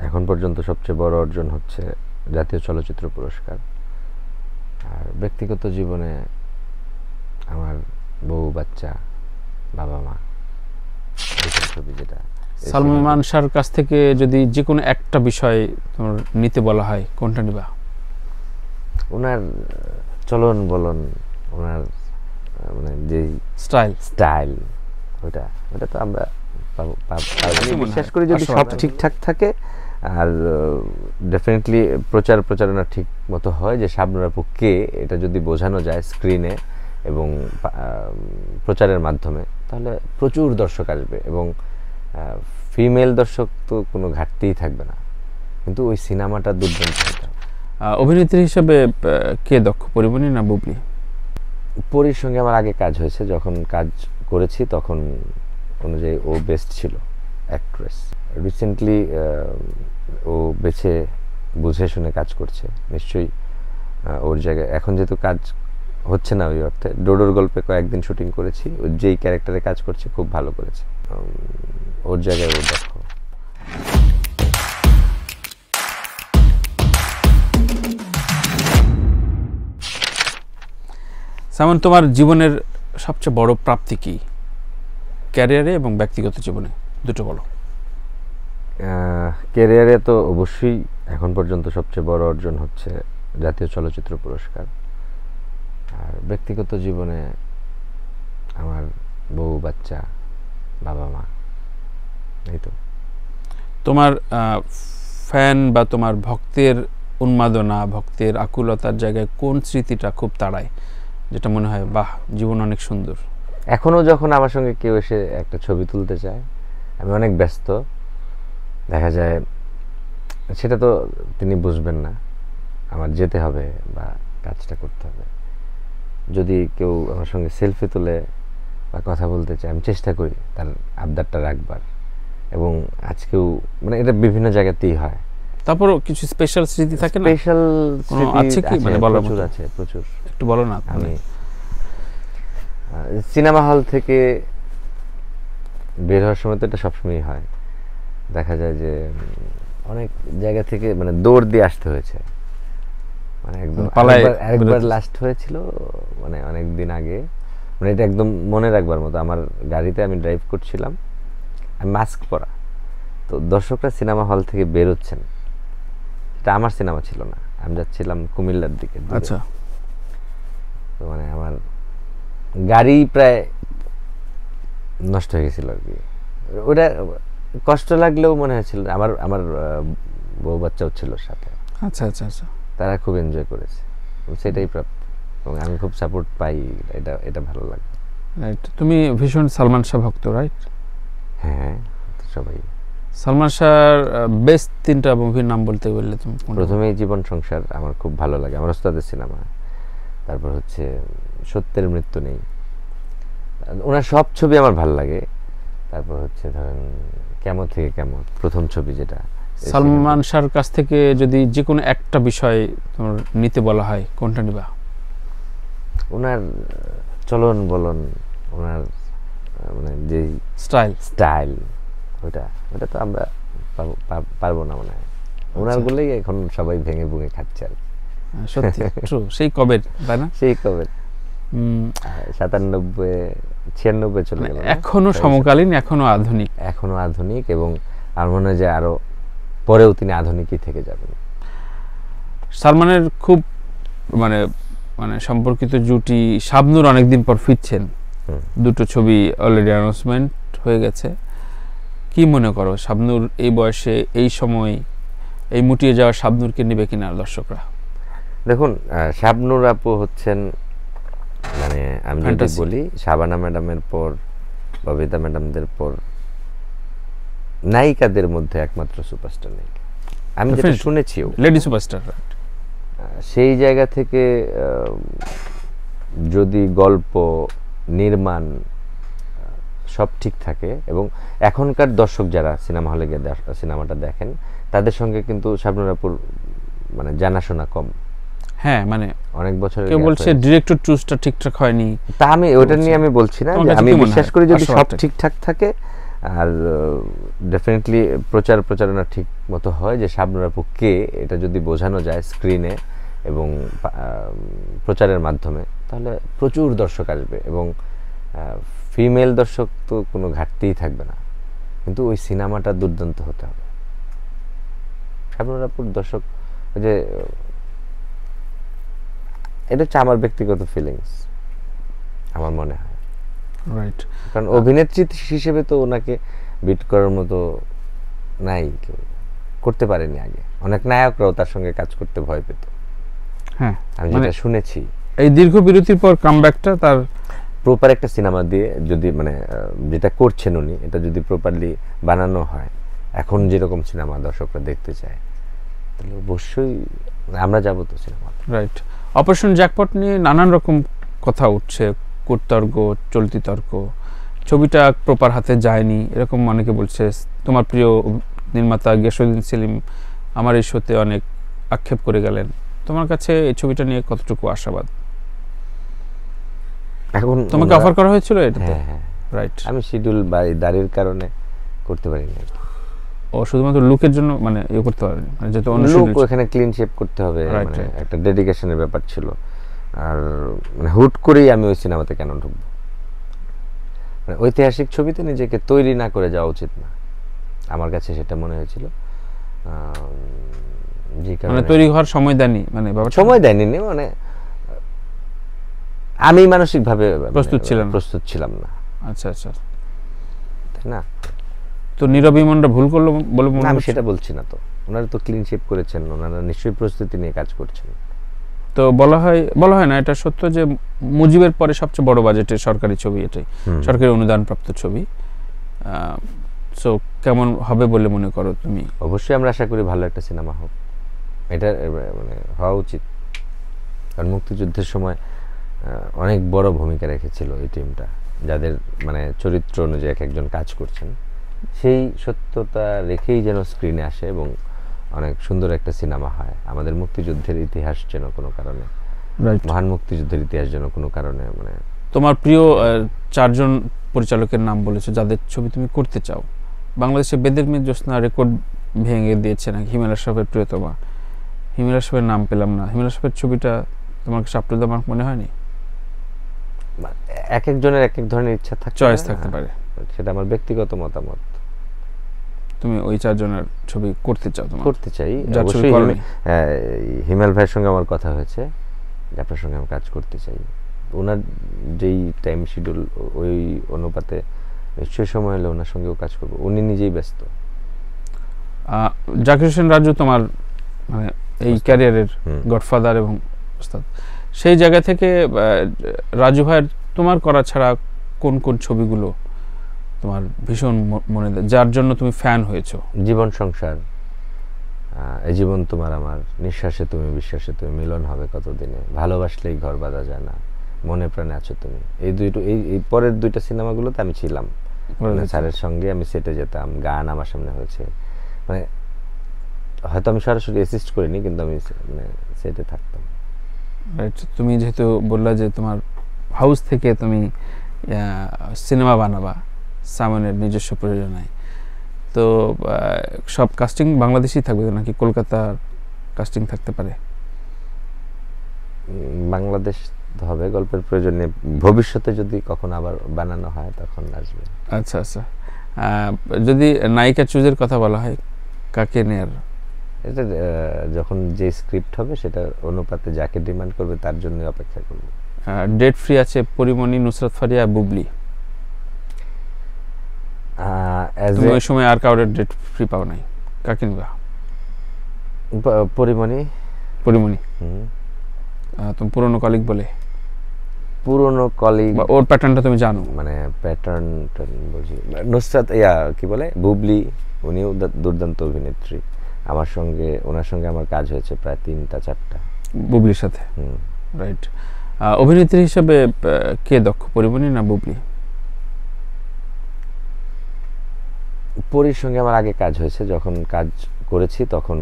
এখন পর্যন্ত সবচেয়ে বড় অর্জন হচ্ছে জাতীয় চলচ্চিত্র পুরস্কার। আর ব্যক্তিগত জীবনে আমার বউ, বাচ্চা, বাবা মা, এইসব ছবি যেটা। সালমান শাহর কাছ থেকে যদি যে কোনো একটা বিষয় তোমার নিতে বলা হয়, কোনটা নিবা? ওনার চলন বলন, ওনার মানে যে স্টাইল ওটা তো আমরা আমি বিশ্বাস করি যদি সব ঠিকঠাক থাকে আর ডেফিনেটলি প্রচারণা ঠিক মতো হয়, যে শাবনূর আপু কে এটা যদি বোঝানো যায় স্ক্রিনে এবং প্রচারের মাধ্যমে, তাহলে প্রচুর দর্শক আসবে এবং ফিমেল দর্শক তো কোনো ঘাটতিই থাকবে না। কিন্তু ওই সিনেমাটা দুর্দান্ত হবে। অভিনেত্রী হিসেবে কে দক্ষ, পরিমণি না বুবলি? পরীর সঙ্গে আমার আগে কাজ হয়েছে, যখন কাজ করেছি তখন অনুযায়ী ও বেস্ট ছিল অ্যাক্ট্রেস। রিসেন্টলি ও বেছে বুঝে শুনে কাজ করছে, নিশ্চয়ই ওর জায়গায় এখন যেহেতু কাজ হচ্ছে না, ওই অর্থে ডোডোর গল্পে কয়েকদিন শুটিং করেছি, ও যেই ক্যারেক্টারে কাজ করছে খুব ভালো করেছে, ওর জায়গায় ও দক্ষ। সালমান, তোমার জীবনের সবচেয়ে বড় প্রাপ্তি কি, ক্যারিয়ারে এবং ব্যক্তিগত জীবনে দুটো বলো। ক্যারিয়ারে তো অবশ্যই এখন পর্যন্ত সবচেয়ে বড় অর্জন হচ্ছে জাতীয় চলচ্চিত্র পুরস্কার। আর ব্যক্তিগত জীবনে আমার বউ, বাচ্চা, বাবা মা, এই তো। তোমার ফ্যান বা তোমার ভক্তের উন্মাদনা, ভক্তের আকুলতার জায়গায় কোন স্মৃতিটা খুব তাড়ায়, যেটা মনে হয় বাহ, জীবন অনেক সুন্দর? এখনো যখন আমার সঙ্গে কেউ এসে একটা ছবি তুলতে চায়, আমি অনেক ব্যস্ত, দেখা যায় সেটা তো তিনি বুঝবেন না, আমার যেতে হবে বা কাজটা করতে হবে। যদি কেউ আমার সঙ্গে সেলফি তুলে বা কথা বলতে চায়, আমি চেষ্টা করি তার আবদারটা রাখবার, এবং আজকেও মানে এটা বিভিন্ন জায়গাতেই হয়। তারপরও কিছু স্পেশাল স্মৃতি থাকে না? স্পেশাল স্মৃতি আছে কি, মানে বলার মতো? আছে, প্রচুর। একটু বলো না। আমি সিনেমা হল থেকে বের হওয়ার সময় তো এটা সবসময়ই হয়, দেখা যায় যে অনেক জায়গা থেকে মানে দৌড় দিয়ে আসতে হয়েছে, মানে একদম একবার লাস্ট হয়েছিল মানে অনেক দিন আগে, মানে এটা একদম মনে রাখবার মতো। আমার গাড়িতে আমি ড্রাইভ করছিলাম, আমি মাস্ক পরা, তো দর্শকরা সিনেমা হল থেকে বেরোচ্ছেন, এটা আমার সিনেমা ছিল না, আমি যাচ্ছিলাম কুমিল্লার দিকে। আচ্ছা, তো মানে আমার গাড়ি প্রায় নষ্ট হয়ে গেছিল আর কি। ওটা কষ্ট লাগলেও মনে হয়েছিল আমার বউ বাচ্চাও ছিল সাথে। আচ্ছা আচ্ছা আচ্ছা, তারা খুব এনজয় করেছে, সেটাই প্রাপ্ত, এবং আমি খুব সাপোর্ট পাই, এটা ভালো লাগে। রাইট। তুমি ভীষণ সালমান শাহ ভক্ত, রাইট? হ্যাঁ, সবাই। সালমান শাহর বেস্ট 3টা মুভির নাম বলতে বললে তুমি? প্রথমেই জীবন সংসার আমার খুব ভালো লাগে, আমার ওস্তাদের সিনেমা। তারপর হচ্ছে সত্যের মৃত্যু নেই, ওনার সব ছবি আমার ভালো লাগে। তারপর হচ্ছে ধরেন কেমন থেকে কেমন, প্রথম ছবি যেটা। সালমান শাহর কাছ থেকে যদি যে কোনো একটা বিষয় তোমার নিতে বলা হয়, কোনটা নিবা? ওনার চলন বলন, ওনার মানে যে স্টাইল ওটা তো আমরা পারবো না মনে হয়। ওনার বলেই এখন সবাই ভেঙে ভুঙে খাচ্ছে আর কি। সত্যি ট্রু। সেই কবে, তাই না? সেই কবে 97-96 চলে গেল, এখনো সমকালীন, এখনো আধুনিক, এবং আমার মনে হয় যে আরো পরেও তিনি আধুনিকই থেকে যাবেন। সালমানের খুব মানে মানে সম্পর্কিত জুটি শাবনূর অনেকদিন পর ফিরছেন, দুটো ছবি অলরেডি অ্যানাউন্সমেন্ট হয়ে গেছে। কি মনে করো, শাবনূর এই বয়সে, এই সময়, এই মুটিয়ে যাওয়া শাবনূরকে নেবে কিনা দর্শকরা? দেখুন, শাবনূর আপু হচ্ছেন মানে আমি যদি বলি শাবানা ম্যাডামের পর, ববিতা ম্যাডামদের পর নায়িকাদের মধ্যে একমাত্র সুপারস্টার নায়িকা, আমি যেটা শুনেছি, লেডি সুপারস্টার। সেই জায়গা থেকে যদি গল্প নির্মাণ সব ঠিক থাকে, এবং এখনকার দর্শক যারা সিনেমা হলে গিয়ে সিনেমাটা দেখেন, তাদের সঙ্গে কিন্তু শাবনূর আপুর মানে জানাশোনা কম। হ্যাঁ, মানে অনেক বছর কেউ বলছে ডিরেক্টর চুজটা ঠিকঠাক হয়নি, তা আমি ওটা নিয়ে আমি বলছি না, যে আমি বিশ্বাস করি যদি সব ঠিকঠাক থাকে আর ডেফিনেটলি প্রচারণা ঠিক মতো হয় যে শাবনূর আপু কে, এটা যদি বোঝানো যায় স্ক্রিনে এবং প্রচারের মাধ্যমে, তাহলে প্রচুর দর্শক আসবে এবং ফিমেল দর্শক তো কোনো ঘাটতিই থাকবে না। কিন্তু ওই সিনেমাটা দুর্দান্ত হতে হবে। শাবনূর আপুর দর্শক, ওই যে এটা হচ্ছে আমার ব্যক্তিগত ফিলিংস, আমার মনে হয়। রাইট, কারণ অভিনেত্রী হিসেবে তো ওনাকে বিট করার মতো নাই কেউ, করতে পারেনি আগে। অনেক নায়করাও তার সঙ্গে কাজ করতে ভয় পেত। হ্যাঁ, আমি যেটা শুনেছি, এই দীর্ঘ বিরতির পর কামব্যাকটা তার প্রপার একটা সিনেমা দিয়ে যদি মানে যেটা করছেন উনি, এটা যদি প্রপারলি বানানো হয়, এখন যেরকম সিনেমা দর্শকরা দেখতে চায়, তাহলে অবশ্যই আমরা যাবো তো সিনেমা। রাইট। অপারেশন জ্যাকপট নিয়ে নানান রকম কথা উঠছে, কুটতর্ক, চলতি তর্ক, ছবিটা প্রপার হাতে যায়নি এরকম অনেকে বলছে। তোমার প্রিয় নির্মাতা গিয়াসউদ্দিন সেলিম আমার এই শোতে অনেক আক্ষেপ করে গেলেন। তোমার কাছে এই ছবিটা নিয়ে কতটুকু আশাবাদ? এখন তোমাকে অফার করা হয়েছিল এটা? হ্যাঁ, রাইট। আমি শিডিউল বা দাঁড়ির কারণে করতে পারিনি। ও শুধুমাত্র লুকের জন্য মানে ইয়ে করতে পারেনি, মানে যেহেতু অন্য লুক ওখানে ক্লিন শেপ করতে হবে, মানে একটা ডেডিকেশনের ব্যাপার ছিল। আর মানে হুট করেই আমি ওই সিনেমাতে কেন ঢুকবো? মানে ঐতিহাসিক ছবিতে নিজেকে তৈরি না করে যাওয়া উচিত না, আমার কাছে সেটা মনে হয়েছিল। মানে তৈরি হওয়ার সময় দেয়নি, মানে সময় দেয়নি, মানে আমি মানসিকভাবে প্রস্তুত ছিলাম না। আচ্ছা আচ্ছা, তাই না? তো নীরব ইমনরা ভুল করলো বলে মনে হয়? আমি সেটা বলছি না তো, ওনারা তো ক্লিন শেপ করেছেন, ওনারা নিশ্চয়ই প্রস্তুতি নিয়ে কাজ করছেন। তো বলা হয় না এটা সত্য যে মুজিবের পরে সবচেয়ে বড় বাজেটের সরকারি ছবি এটাই, সরকারি অনুদানপ্রাপ্ত ছবি। সো কেমন হবে বলে মনে করো তুমি? অবশ্যই আমরা আশা করি ভালো একটা সিনেমা হোক, এটা মানে হওয়া উচিত। কারণ মুক্তিযুদ্ধের সময় অনেক বড় ভূমিকা রেখেছিল এই টিমটা, যাদের মানে চরিত্র অনুযায়ী এক একজন কাজ করছেন, সেই সত্যতা রেখেই যেন স্ক্রিনে আসে এবং অনেক সুন্দর একটা সিনেমা হয়। আমাদের মুক্তিযুদ্ধের ইতিহাস যেন কোনো কারণে, মহান মুক্তিযুদ্ধের ইতিহাস যেন কোনো কারণে মানে। তোমার প্রিয় 4 জন পরিচালকের নাম বলেছো যাদের ছবি তুমি করতে চাও। বাংলাদেশে বেদের মেয়ে জ্যোৎস্না রেকর্ড ভেঙে দিয়েছে নাকি হিমেল আশরাফের প্রিয়তমা। হিমেল আশরাফের নাম পেলাম না। হিমেল আশরাফের ছবিটা তোমার কাছে আপ টু দ্য মার্ক মনে হয়নি? এক একজনের এক এক ধরনের ইচ্ছা থাকে, চয়েস থাকতে পারে, সেটা আমার ব্যক্তিগত মতামত। তুমি ওই 4 জনের ছবি করতে চাও? তোমার করতে চাই অবশ্যই। হিমেল ভাইয়ের সঙ্গে আমার কথা হয়েছে যে আপনার সঙ্গে আমি কাজ করতে চাই। ওনার যেই টাইম শিডিউল, ওই অনুপাতে নিশ্চয়ই সময় হলে ওনার সঙ্গেও কাজ করবো। উনি নিজেই ব্যস্ত। জাকির হোসেন রাজু তোমার মানে এই ক্যারিয়ারের গডফাদার এবং ওস্তাদ, সেই জায়গা থেকে রাজু ভাইয়ের তোমার করা ছাড়া কোন কোন ছবিগুলো তোমার ভীষণ মনে দেয়, যার জন্য তুমি ফ্যান হয়েছো? জীবন সংসার, এই জীবন তোমার আমার, নিঃশ্বাসে তুমি বিশ্বাসে তুমি, মিলন হবে কতদিনে, ভালোবাসলেই ঘর বাঁধা যায় না, মনে প্রাণে আছো তুমি। এই পরের 2টা সিনেমাগুলোতে আমি ছিলাম, স্যারের সঙ্গে আমি সেটে যেতাম, গান আমার সামনে হয়েছে। মানে হয়তো আমি সরাসরি অ্যাসিস্ট করিনি, কিন্তু আমি মানে সেটে থাকতাম। রাইট। তুমি যেহেতু বললা যে তোমার হাউস থেকে তুমি সিনেমা বানাবা সামনের নিজস্ব প্রয়োজনায়, তো সব কাস্টিং বাংলাদেশি থাকবে নাকি কলকাতার কাস্টিং থাকতে পারে? বাংলাদেশ হবে গল্পের প্রয়োজনে, ভবিষ্যতে যদি কখন আবার বানানো হয় তখন আসবে। আচ্ছা আচ্ছা, যদি নায়িকা চুজের কথা বলা হয় কাকে নেয়ার? এটা যখন যে স্ক্রিপ্ট হবে সেটা অনুপাতে যাকে ডিমান্ড করবে তার জন্য অপেক্ষা করব। ডেট ফ্রি আছে পরিমণি, নুসরাত ফারিয়া, বুবলি। তুমি ওই সময় আর কাউরে ডেট ফ্রি পাও নাই, কাকে নিবা? পরিমণি। তুমি পুরনো কলিগ বলে? পুরনো কলিগ, ওর প্যাটার্নটা তুমি জানো? মানে প্যাটার্ন বুঝি। নুসরাত কি বলে, বুবলি, উনিও দুর্দান্ত অভিনেত্রী। আমার সঙ্গে ওনার সঙ্গে আমার কাজ হয়েছে প্রায় 3টা-4টা বুবলির সাথে। রাইট। অভিনেত্রী হিসেবে কে দক্ষ, পরিমণি না বুবলি? পরির সঙ্গে আমার আগে কাজ হয়েছে, যখন কাজ করেছি তখন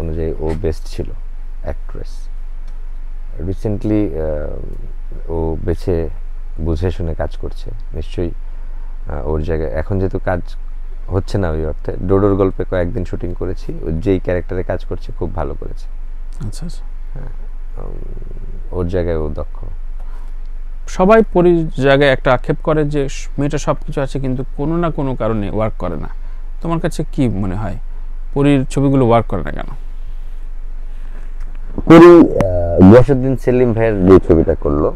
অনুযায়ী ও বেস্ট ছিল অ্যাক্ট্রেস। রিসেন্টলি ও বেছে বুঝে শুনে কাজ করছে, নিশ্চয়ই ওর জায়গায় এখন যেহেতু কাজ হচ্ছে না ওই অর্থে, ডোডোর গল্পে কয়েকদিন শুটিং করেছি, ও যেই ক্যারেক্টারে কাজ করছে খুব ভালো করেছে। আচ্ছা আচ্ছা। ওর জায়গায় ও দক্ষ। সবাই পরীর জায়গায় একটা আক্ষেপ করে যে মেয়েটা সব কিছু আছে কিন্তু কোনো না কোনো কারণে ওয়ার্ক করে না। তোমার কাছে কি মনে হয় পরীর ছবিগুলো ওয়ার্ক করে না কেন? পরী গিয়াসউদ্দিন সেলিম ভাইয়ের যে ছবিটা করলো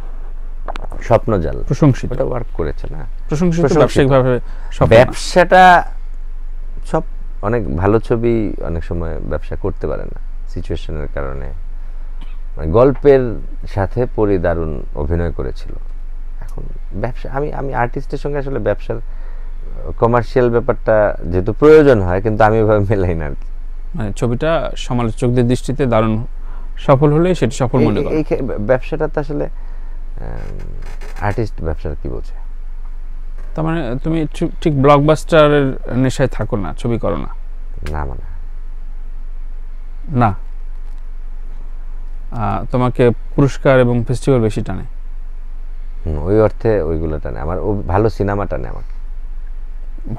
স্বপ্নজাল, প্রশংসিত, ওটা ওয়ার্ক করেছে না? প্রশংসিত ব্যবসায়িকভাবে। ব্যবসাটা সব অনেক ভালো ছবি অনেক সময় ব্যবসা করতে পারে না সিচুয়েশনের কারণে। গল্পের সাথে পরী দারুণ অভিনয় করেছিল। এখন ব্যবসা, আমি আর্টিস্টের সঙ্গে আসলে ব্যবসার কমার্শিয়াল ব্যাপারটা যেহেতু প্রয়োজন হয়, কিন্তু আমি এভাবে মেলাই না আর কি। মানে ছবিটা সমালোচকদের দৃষ্টিতে দারুণ সফল হলে সেটা সফল মনে করে। এই ব্যবসাটা তো আসলে আর্টিস্ট ব্যবসার কি বোঝে? তার মানে তুমি ঠিক ব্লকবাস্টারের নেশায় থাকো না, ছবি করো না? না, মানে না, তোমাকে পুরস্কার এবং ফেস্টিভ্যাল বেশি টানে? ওই অর্থে ওইগুলো টানে আমার, ভালো সিনেমা টানে আমাকে।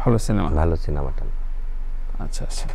ভালো সিনেমা, ভালো সিনেমা টানে। আচ্ছা আচ্ছা।